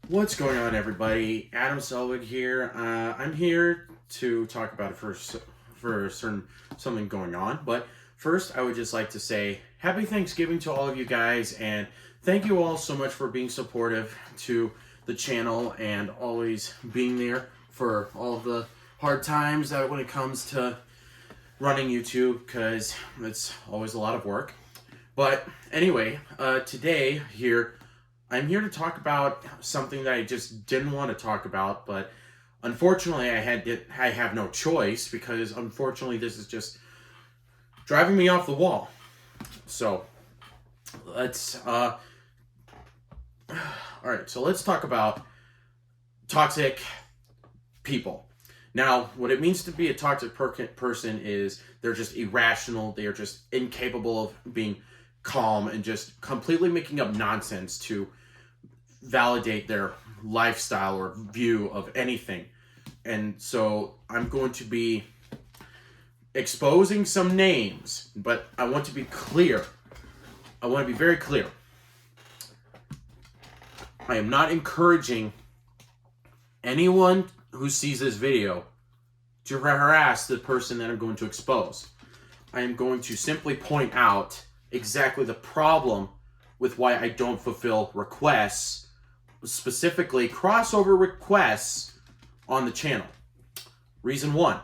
What's going on, everybody? Adam Selvig here. I'm here to talk about it for certain something going on. But first, I would just like to say Happy Thanksgiving to all of you guys, and thank you all so much for being supportive to the channel and always being there for all of the hard times that when it comes to running YouTube, because it's always a lot of work. But anyway, today here I'm here to talk about something that I just didn't want to talk about, but unfortunately I have no choice because unfortunately this is just driving me off the wall. So let's all right, so let's talk about toxic people. Now, what it means to be a toxic person is they're just irrational, they are just incapable of being calm and just completely making up nonsense to validate their lifestyle or view of anything. And so I'm going to be exposing some names, but I want to be clear. I want to be very clear. I am not encouraging anyone who sees this video to harass the person that I'm going to expose. I am going to simply point out exactly the problem with why I don't fulfill requests, specifically crossover requests on the channel. Reason one,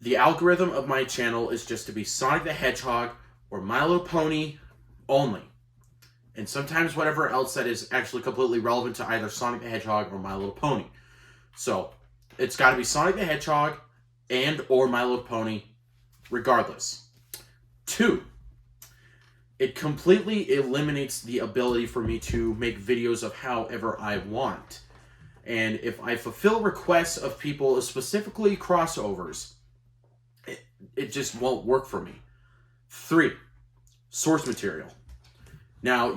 the algorithm of my channel is just to be Sonic the Hedgehog or My Little Pony only. And sometimes whatever else that is actually completely relevant to either Sonic the Hedgehog or My Little Pony. So it's got to be Sonic the Hedgehog and or My Little Pony regardless. Two, it completely eliminates the ability for me to make videos of however I want. And if I fulfill requests of people, specifically crossovers, it just won't work for me. Three, source material. Now,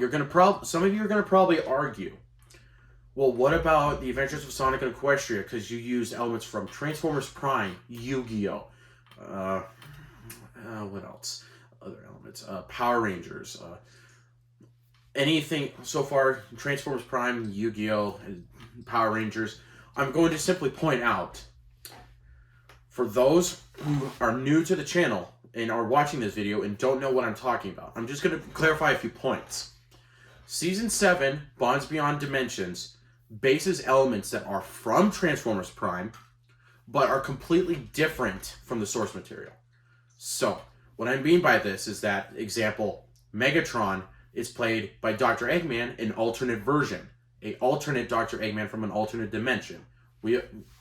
some of you are going to probably argue, well, what about the Adventures of Sonic and Equestria? Because you used elements from Transformers Prime, Yu-Gi-Oh! What else? Other elements. Power Rangers. Anything so far, Transformers Prime, Yu-Gi-Oh!, Power Rangers. I'm going to simply point out, for those who are new to the channel and are watching this video and don't know what I'm talking about, I'm just going to clarify a few points. Season 7, Bonds Beyond Dimensions, bases elements that are from Transformers Prime, but are completely different from the source material. So, what I mean by this is that, example, Megatron is played by Dr. Eggman, an alternate version, an alternate Dr. Eggman from an alternate dimension.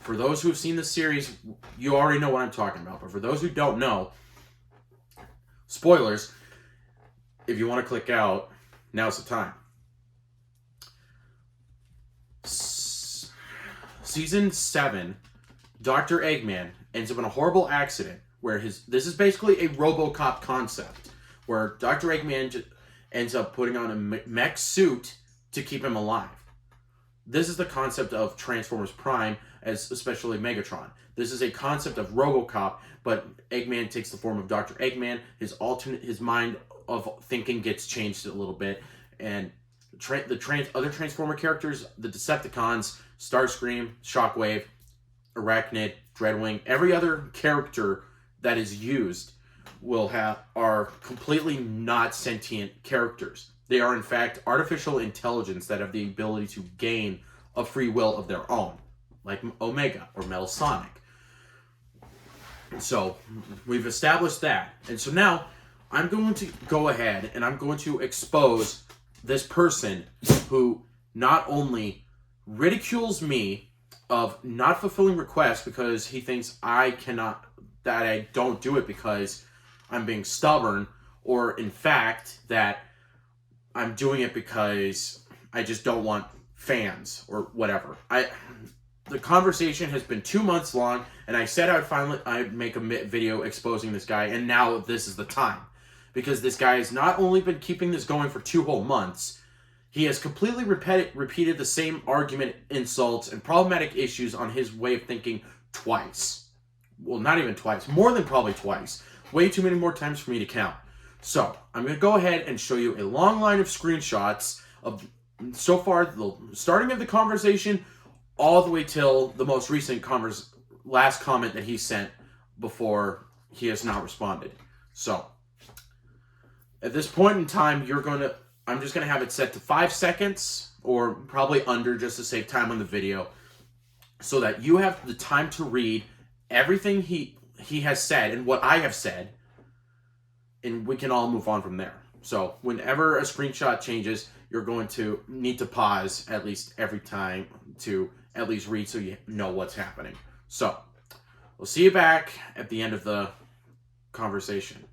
For those who have seen the series, you already know what I'm talking about. But for those who don't know, spoilers, if you want to click out, now's the time. Season 7, Dr. Eggman ends up in a horrible accident where this is basically a RoboCop concept, where Dr. Eggman ends up putting on a mech suit to keep him alive. This is the concept of Transformers Prime, especially Megatron. This is a concept of RoboCop, but Eggman takes the form of Dr. Eggman. His mind of thinking gets changed a little bit, and other Transformer characters, the Decepticons, Starscream, Shockwave, Arachnid, Dreadwing, every other character that is used are completely not sentient characters. They are, in fact, artificial intelligence that have the ability to gain a free will of their own, like Omega or Metal Sonic. So, we've established that. And so now, I'm going to go ahead and I'm going to expose this person who not only ridicules me of not fulfilling requests because he thinks that I don't do it because I'm being stubborn, or in fact that I'm doing it because I just don't want fans or whatever. The conversation has been 2 months long, and I said I'd make a video exposing this guy, and now this is the time. Because this guy has not only been keeping this going for 2 whole months, he has completely repeated the same argument, insults, and problematic issues on his way of thinking twice. Well, not even twice. More than probably twice. Way too many more times for me to count. So, I'm going to go ahead and show you a long line of screenshots of so far, the starting of the conversation all the way till the most recent last comment that he sent before he has not responded. So, at this point in time, I'm just going to have it set to 5 seconds or probably under just to save time on the video so that you have the time to read everything he has said and what I have said, and we can all move on from there. So whenever a screenshot changes, you're going to need to pause at least every time to at least read so you know what's happening. So we'll see you back at the end of the conversation.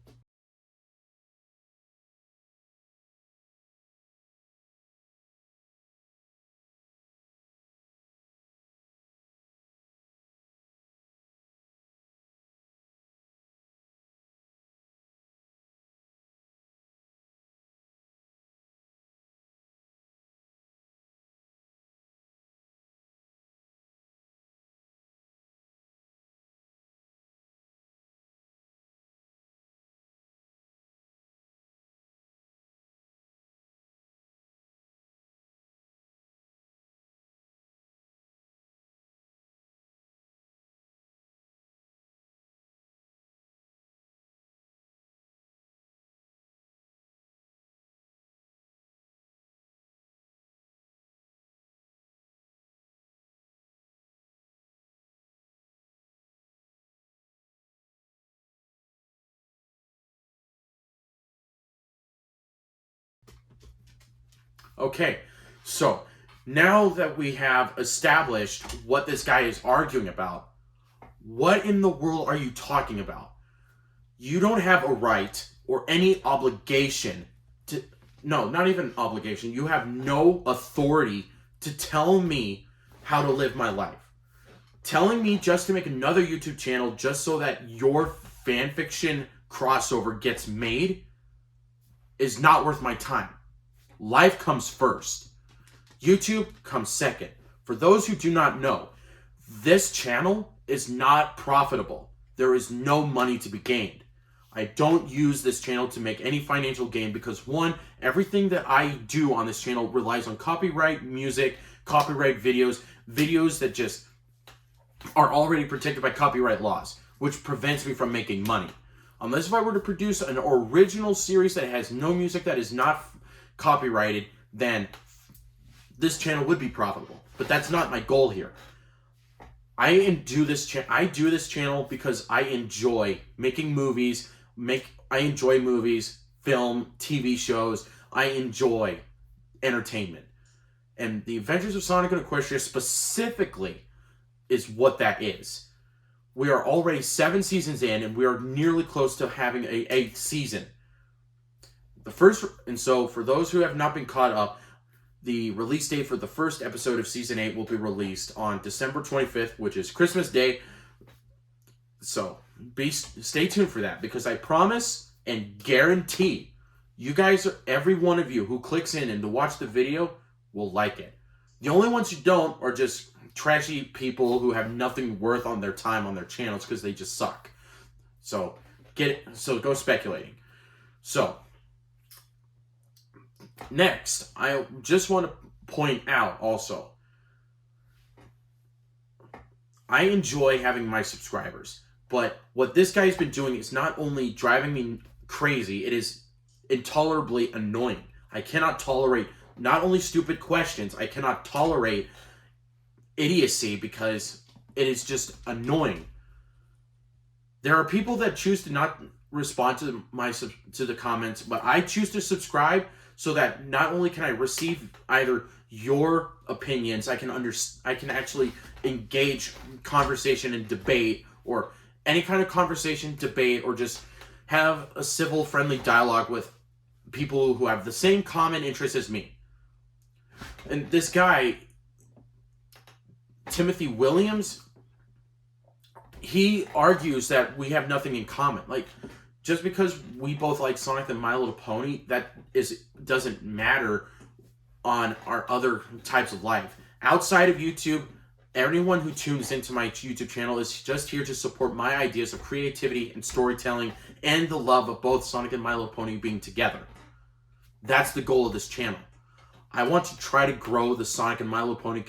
Okay, so now that we have established what this guy is arguing about, what in the world are you talking about? You don't have a right or any obligation to, no, not even obligation. You have no authority to tell me how to live my life. Telling me just to make another YouTube channel just so that your fanfiction crossover gets made is not worth my time. Life comes first. YouTube comes second. For those who do not know, this channel is not profitable. There is no money to be gained. I don't use this channel to make any financial gain because, one, everything that I do on this channel relies on copyright music, copyright videos that just are already protected by copyright laws, which prevents me from making money. Unless if I were to produce an original series that has no music, that is not copyrighted, then this channel would be profitable. But that's not my goal here. I do this channel because I enjoy making movies. I enjoy movies, film, TV shows. I enjoy entertainment. And The Adventures of Sonic and Equestria specifically is what that is. We are already 7 seasons in, and we are nearly close to having a 8th season. So for those who have not been caught up, the release date for the first episode of Season 8 will be released on December 25th, which is Christmas Day. So stay tuned for that, because I promise and guarantee you guys, every one of you who clicks in and to watch the video, will like it. The only ones who don't are just trashy people who have nothing worth on their time on their channels because they just suck. So go speculating. So next, I just want to point out also, I enjoy having my subscribers, but what this guy's been doing is not only driving me crazy, it is intolerably annoying. I cannot tolerate not only stupid questions, I cannot tolerate idiocy because it is just annoying. There are people that choose to not respond to the comments, but I choose to subscribe so that not only can I receive either your opinions, I can actually engage conversation and debate, or any kind of conversation, debate, or just have a civil, friendly dialogue with people who have the same common interests as me. And this guy, Timothy Williams, he argues that we have nothing in common. Like, just because we both like Sonic and My Little Pony, doesn't matter on our other types of life. Outside of YouTube, everyone who tunes into my YouTube channel is just here to support my ideas of creativity and storytelling and the love of both Sonic and My Little Pony being together. That's the goal of this channel. I want to try to grow the Sonic and My Little Pony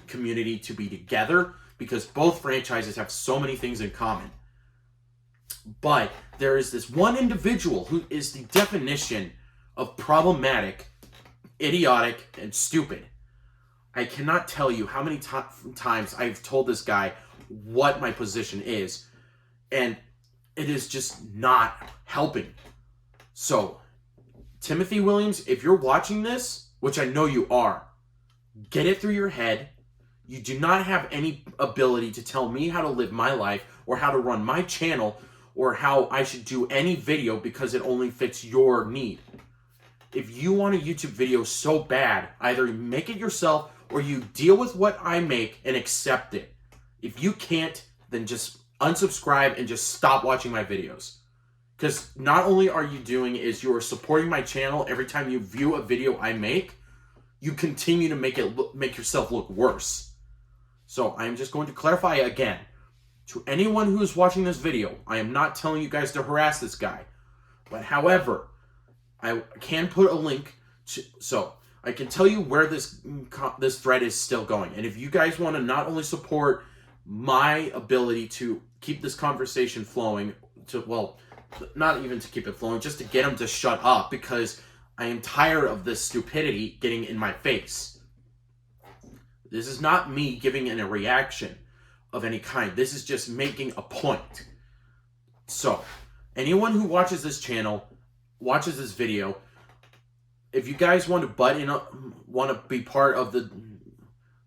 community to be together because both franchises have so many things in common. But there is this one individual who is the definition of problematic, idiotic, and stupid. I cannot tell you how many times I've told this guy what my position is, and it is just not helping. So, Timothy Williams, if you're watching this, which I know you are, get it through your head. You do not have any ability to tell me how to live my life or how to run my channel or how I should do any video because it only fits your need. If you want a YouTube video so bad, either make it yourself or you deal with what I make and accept it. If you can't, then just unsubscribe and just stop watching my videos. Because not only are you doing is you're supporting my channel every time you view a video I make, you continue to make yourself look worse. So I'm just going to clarify again. To anyone who is watching this video, I am not telling you guys to harass this guy. But however, I can put a link so I can tell you where this thread is still going. And if you guys want to not only support my ability to keep this conversation flowing, not even to keep it flowing, just to get him to shut up because I am tired of this stupidity getting in my face. This is not me giving a reaction of any kind. This is just making a point. So, anyone who watches this channel, watches this video, if you guys want to butt in, want to be part of the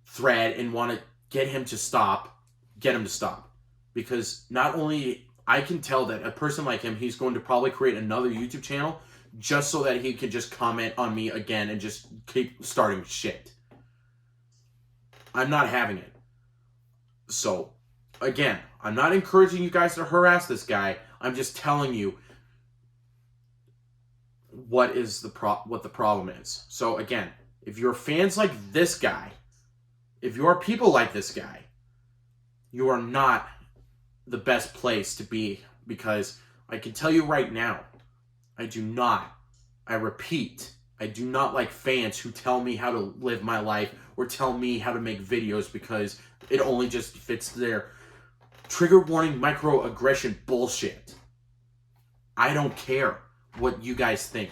thread and want to get him to stop, get him to stop. Because not only I can tell that a person like him, he's going to probably create another YouTube channel just so that he can just comment on me again and just keep starting shit. I'm not having it. So, again, I'm not encouraging you guys to harass this guy. I'm just telling you what the problem is. So, again, if you're fans like this guy, if you are people like this guy, you are not the best place to be because I can tell you right now, I repeat, I do not like fans who tell me how to live my life or tell me how to make videos because it only just fits their trigger warning microaggression bullshit. I don't care what you guys think.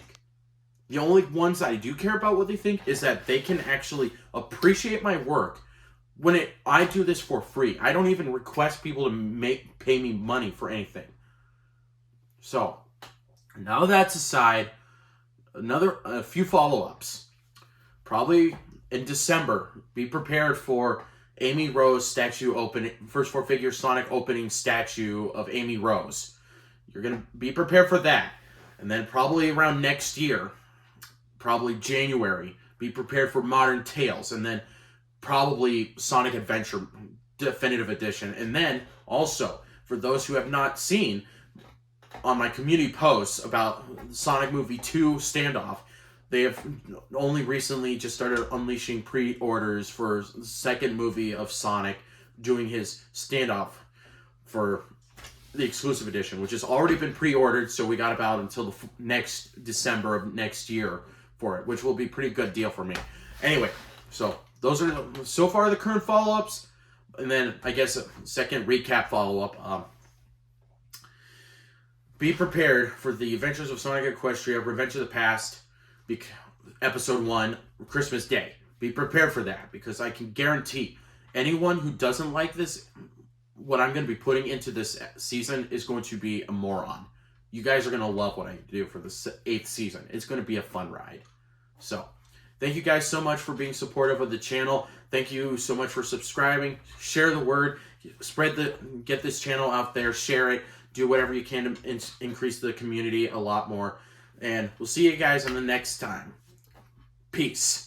The only ones I do care about what they think is that they can actually appreciate my work when I do this for free. I don't even request people to pay me money for anything. So, now that's aside, a few follow-ups. Probably in December, be prepared for Amy Rose statue opening, first four-figure Sonic opening statue of Amy Rose. You're going to be prepared for that. And then probably around next year, probably January, be prepared for Modern Tales. And then probably Sonic Adventure Definitive Edition. And then also, for those who have not seen, on my community posts about Sonic Movie 2 Standoff, they have only recently just started unleashing pre-orders for the second movie of Sonic doing his Standoff for the exclusive edition, which has already been pre-ordered, so we got about until the next December of next year for it, which will be a pretty good deal for me. Anyway, so those are so far the current follow-ups, and then I guess a second recap follow-up. Be prepared for the Adventures of Sonic Equestria, Revenge of the Past, Episode 1, Christmas Day. Be prepared for that, because I can guarantee anyone who doesn't like this, what I'm going to be putting into this season is going to be a moron. You guys are going to love what I do for the 8th season. It's going to be a fun ride. So, thank you guys so much for being supportive of the channel. Thank you so much for subscribing. Share the word. Get this channel out there. Share it. Do whatever you can to increase the community a lot more. And we'll see you guys on the next time. Peace.